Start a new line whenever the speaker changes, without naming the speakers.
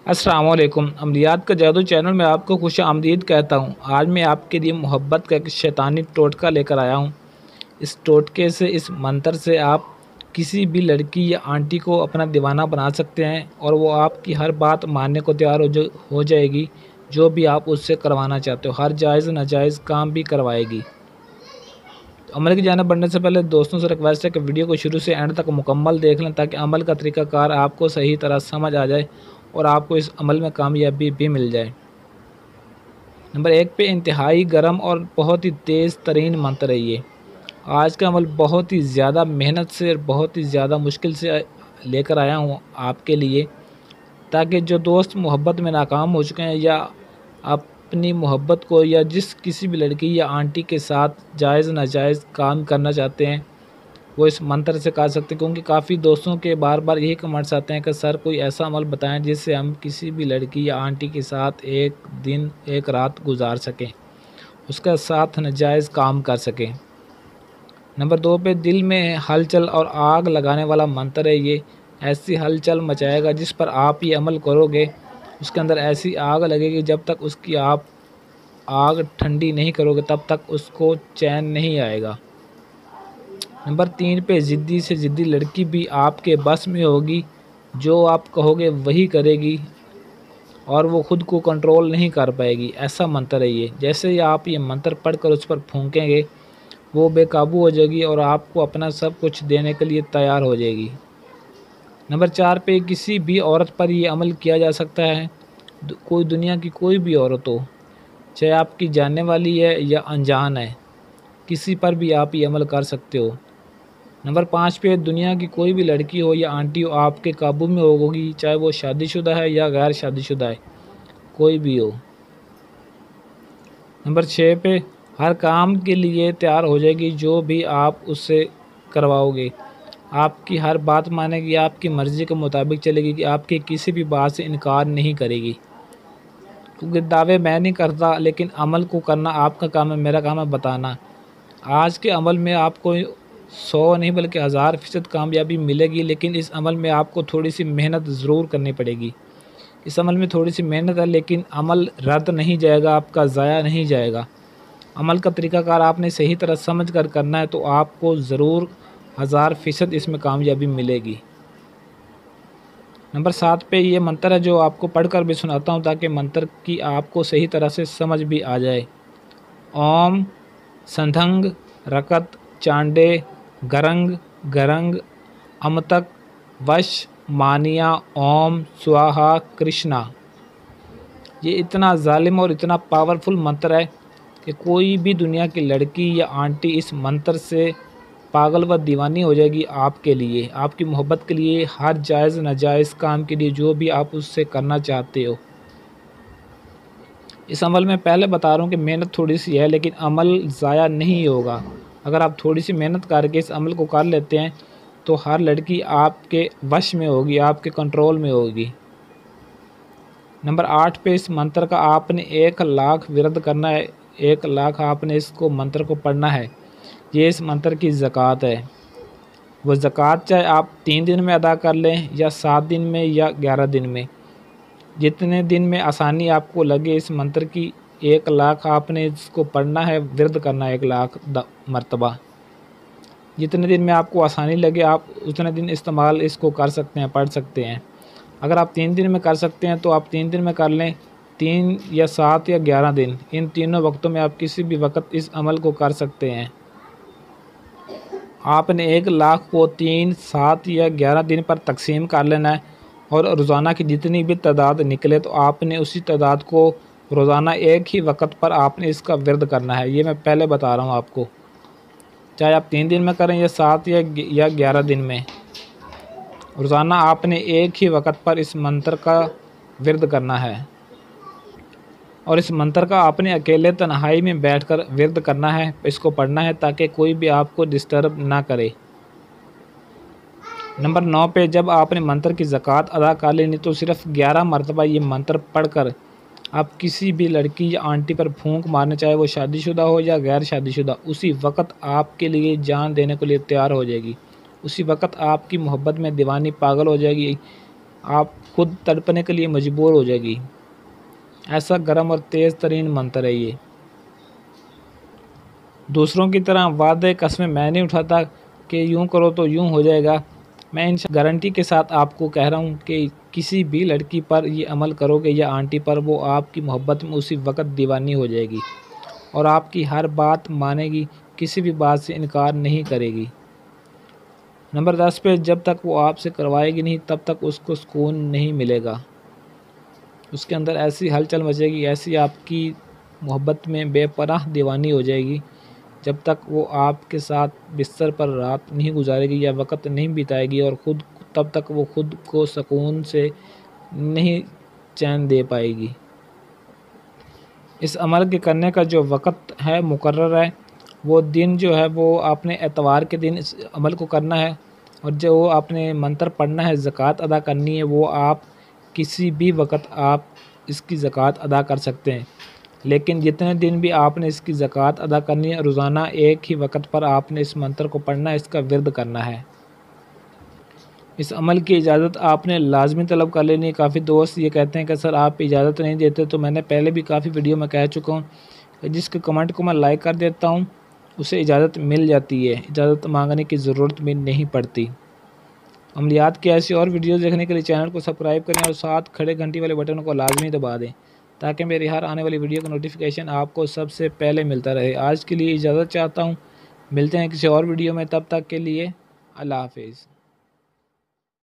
अस्सलाम वालेकुम। अमलियात का जादू चैनल में आपको खुश आमदीद कहता हूँ। आज मैं आपके लिए मोहब्बत का एक शैतानी टोटका लेकर आया हूँ। इस टोटके से, इस मंत्र से आप किसी भी लड़की या आंटी को अपना दीवाना बना सकते हैं और वो आपकी हर बात मानने को तैयार हो जाएगी। जो भी आप उससे करवाना चाहते हो, हर जायज़ नाजायज़ काम भी करवाएगी। तो अमल की जानिब बढ़ने से पहले दोस्तों से रिक्वेस्ट है कि वीडियो को शुरू से एंड तक मुकम्मल देख लें, ताकि अमल का तरीक़ाकार आपको सही तरह समझ आ जाए और आपको इस अमल में कामयाबी भी मिल जाए। नंबर 1 पे इंतहाई गर्म और बहुत ही तेज़ तरीन मंत्र है ये। आज का अमल बहुत ही ज़्यादा मेहनत से और बहुत ही ज़्यादा मुश्किल से लेकर आया हूँ आपके लिए, ताकि जो दोस्त मोहब्बत में नाकाम हो चुके हैं या अपनी मोहब्बत को या किसी भी लड़की या आंटी के साथ जायज़ नाजायज़ काम करना चाहते हैं, वो इस मंत्र से कर सकते हैं। क्योंकि काफ़ी दोस्तों के बार बार यही कमेंट्स आते हैं कि सर कोई ऐसा अमल बताएं जिससे हम किसी भी लड़की या आंटी के साथ एक दिन एक रात गुजार सकें, उसका साथ नाजायज़ काम कर सकें। नंबर 2 पे दिल में हलचल और आग लगाने वाला मंत्र है ये। ऐसी हलचल मचाएगा जिस पर आप ये अमल करोगे, उसके अंदर ऐसी आग लगेगी, जब तक उसकी आप आग ठंडी नहीं करोगे तब तक उसको चैन नहीं आएगा। नंबर 3 पे ज़िद्दी से ज़िद्दी लड़की भी आपके बस में होगी। जो आप कहोगे वही करेगी और वो ख़ुद को कंट्रोल नहीं कर पाएगी। ऐसा मंत्र है ये। जैसे ही आप ये मंत्र पढ़कर उस पर फूंकेंगे, वो बेकाबू हो जाएगी और आपको अपना सब कुछ देने के लिए तैयार हो जाएगी। नंबर 4 पे किसी भी औरत पर ये अमल किया जा सकता है। कोई दुनिया की कोई भी औरत हो, चाहे आपकी जानने वाली है या अनजान है, किसी पर भी आप ये अमल कर सकते हो। नंबर 5 पे दुनिया की कोई भी लड़की हो या आंटी हो आपके काबू में होगी, चाहे वो शादीशुदा है या गैर शादीशुदा है, कोई भी हो। नंबर 6 पे हर काम के लिए तैयार हो जाएगी। जो भी आप उससे करवाओगे, आपकी हर बात मानेगी, आपकी मर्ज़ी के मुताबिक चलेगी, कि आपकी किसी भी बात से इनकार नहीं करेगी। क्योंकि दावे मैं नहीं करता, लेकिन अमल को करना आपका काम है, मेरा काम है बताना। आज के अमल में आपको 100 नहीं बल्कि 1000% कामयाबी मिलेगी, लेकिन इस अमल में आपको थोड़ी सी मेहनत ज़रूर करनी पड़ेगी। इस अमल में थोड़ी सी मेहनत है, लेकिन अमल रद्द नहीं जाएगा, आपका ज़ाया नहीं जाएगा। अमल का तरीक़ाकार आपने सही तरह समझ कर करना है, तो आपको ज़रूर 1000% इसमें कामयाबी मिलेगी। नंबर 7 पे ये मंत्र है जो आपको पढ़कर भी सुनाता हूँ, ताकि मंत्र की आपको सही तरह से समझ भी आ जाए। ओम संधंग रकत चांडे गरंग गरंग अमतक वश मानिया ओम स्वाहा कृष्णा। ये इतना जालिम और इतना पावरफुल मंत्र है कि कोई भी दुनिया की लड़की या आंटी इस मंत्र से पागल व दीवानी हो जाएगी आपके लिए, आपकी मोहब्बत के लिए, हर जायज़ नाजायज़ काम के लिए, जो भी आप उससे करना चाहते हो। इस अमल में पहले बता रहा हूँ कि मेहनत थोड़ी सी है, लेकिन अमल ज़ाया नहीं होगा। अगर आप थोड़ी सी मेहनत करके इस अमल को कर लेते हैं, तो हर लड़की आपके वश में होगी, आपके कंट्रोल में होगी। नंबर 8 पे इस मंत्र का आपने 1 लाख विरद करना है। 1 लाख आपने इसको मंत्र को पढ़ना है। ये इस मंत्र की ज़कात है। वो ज़कात चाहे आप 3 दिन में अदा कर लें या 7 दिन में या 11 दिन में, जितने दिन में आसानी आपको लगे। इस मंत्र की 1 लाख आपने इसको पढ़ना है, विरद करना है 1 लाख मरतबा। जितने दिन में आपको आसानी लगे आप उतने दिन इस्तेमाल इसको कर सकते हैं, पढ़ सकते हैं। अगर आप 3 दिन में कर सकते हैं तो आप 3 दिन में कर लें, 3 या 7 या 11 दिन, इन तीनों वक्तों में आप किसी भी वक्त इस अमल को कर सकते हैं। आपने 1 लाख को 3, 7 या 11 दिन पर तकसीम कर लेना है, और रोज़ाना की जितनी भी तादाद निकले तो आपने उसी तादाद को रोज़ाना एक ही वक्त पर आपने इसका विरद करना है। ये मैं पहले बता रहा हूँ आपको, चाहे आप 3 दिन में करें या 7 या 11 दिन में, रोज़ाना आपने एक ही वक्त पर इस मंत्र का विरद करना है। और इस मंत्र का आपने अकेले तन्हाई में बैठकर विरद करना है, इसको पढ़ना है, ताकि कोई भी आपको डिस्टर्ब ना करे। नंबर 9 पे जब आपने मंत्र की ज़कात अदा कर लेनी, तो सिर्फ़ 11 मरतबा ये मंत्र पढ़कर आप किसी भी लड़की या आंटी पर फूंक मारने, चाहे वो शादीशुदा हो या गैर शादीशुदा, उसी वक्त आपके लिए जान देने के लिए तैयार हो जाएगी। उसी वक्त आपकी मोहब्बत में दीवानी पागल हो जाएगी आप खुद तड़पने के लिए मजबूर हो जाएगी। ऐसा गर्म और तेज़ तरीन मंत्र है ये। दूसरों की तरह वादे कस्में मैं नहीं उठाता कि यूँ करो तो यूँ हो जाएगा। मैं इन गारंटी के साथ आपको कह रहा हूँ कि किसी भी लड़की पर ये अमल करोगे या आंटी पर, वो आपकी मोहब्बत में उसी वक्त दीवानी हो जाएगी और आपकी हर बात मानेगी, किसी भी बात से इनकार नहीं करेगी। नंबर 10 पे, जब तक वो आपसे करवाएगी नहीं तब तक उसको सुकून नहीं मिलेगा। उसके अंदर ऐसी हलचल मचेगी, ऐसी आपकी मोहब्बत में बेपनाह दीवानी हो जाएगी, जब तक वो आपके साथ बिस्तर पर रात नहीं गुजारेगी या वक़्त नहीं बिताएगी, और तब तक वो खुद को सुकून से नहीं चैन दे पाएगी। इस अमल के करने का जो वक़्त है मुकर्रर है, वो दिन जो है वो आपने एतवार के दिन इस अमल को करना है, और जो आपने मंत्र पढ़ना है, ज़कात अदा करनी है, वो आप किसी भी वक़्त आप इसकी ज़कात अदा कर सकते हैं। लेकिन जितने दिन भी आपने इसकी ज़कात अदा करनी है, रोज़ाना एक ही वक़्त पर आपने इस मंत्र को पढ़ना है, इसका विर्द करना है। इस अमल की इजाज़त आपने लाज़मी तलब कर लेनी है। काफ़ी दोस्त ये कहते हैं कि सर आप इजाज़त नहीं देते, तो मैंने पहले भी काफ़ी वीडियो में कह चुका हूँ कि जिसके कमेंट को मैं लाइक कर देता हूँ उसे इजाज़त मिल जाती है, इजाज़त मांगने की ज़रूरत भी नहीं पड़ती। अमलियात की ऐसी और वीडियोज़ देखने के लिए चैनल को सब्सक्राइब करें और साथ खड़े घंटी वाले बटन को लाजमी दबा दें, ताकि मेरी हर आने वाली वीडियो का नोटिफिकेशन आपको सबसे पहले मिलता रहे। आज के लिए इजाज़त चाहता हूँ, मिलते हैं किसी और वीडियो में, तब तक के लिए अल्लाह हाफिज़।